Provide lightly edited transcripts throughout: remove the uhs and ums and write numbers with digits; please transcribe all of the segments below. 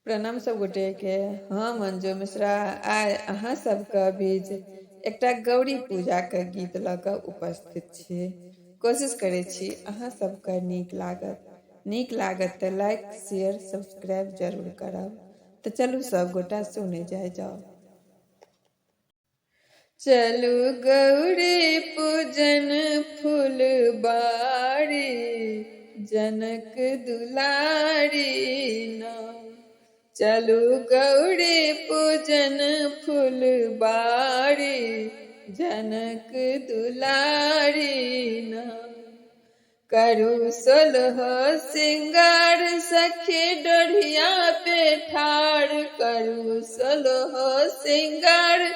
प्रणाम सब गोटे के। हम अंजू मिश्रा आइ अहाँ सबके बीच एकटा गौरी पूजा के गीत लऽ कऽ उपस्थित छी। कोशिश करै छी अहाँ सबके नीक लागत तऽ लाइक शेयर सब्सक्राइब जरूर करब। तऽ चलू सब गोटा सुने जाओ। चलू गौरी पूजन फूलबाड़ी, जनक दुलारी नाम। चलू गौरी पूजन फूलबाड़ी, जनक दुलारी नाम। करू सोलह सिंगार सखी डोढ़िया पे ठाड़, करू सोलह सिंगार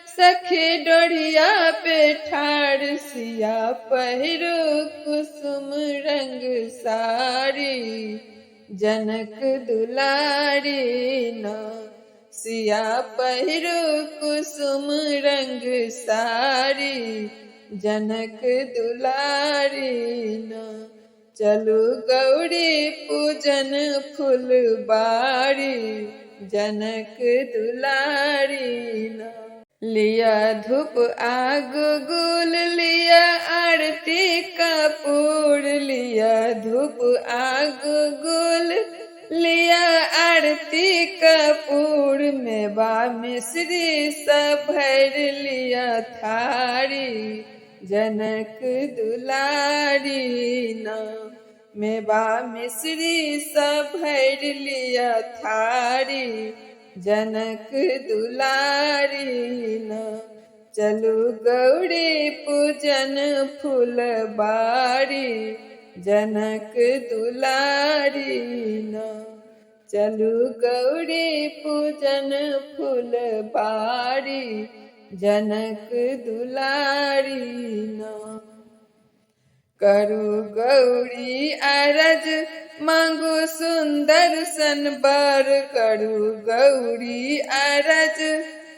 सखी डोढ़िया पे ठाड़। सिया पहिरू कुसुम रंग साड़ी, जनक दुलारी नाम। सिया पहिरू कुसुम रंग साड़ी, जनक दुलारी नाम। चलू गौरी पूजन फूलबाड़ी, जनक दुलारी नाम। लिया धूप आग गुल, लिया आरती कपूर, लिया धूप आग गुल, लिया आरती कपूर। मेवा मिश्री सब भर लिया थारी, जनक दुलारी नाम। मेवा मिश्री सब भर लिया थारी, जनक दुलारी नाम। चलू गौरी पूजन फूलबाड़ी, जनक दुलारी नाम। चलू गौरी पूजन फूलबाड़ी, जनक दुलारी नाम। करू गौरी अरज मांगू सुंदर सन वर, करू गौरी अरज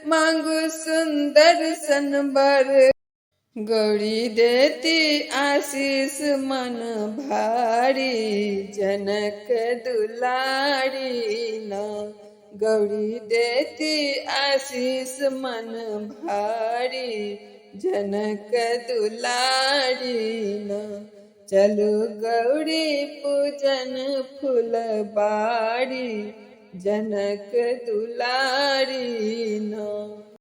मांगू सुंदर सन वर। गौरी देती आशीष मन भारी, जनक दुलारी नाम। गौरी देती आशीष मन भारी, जनक दुलारी नाम। चलू गौरी पूजन फूलबाड़ी, जनक दुलारी नाम।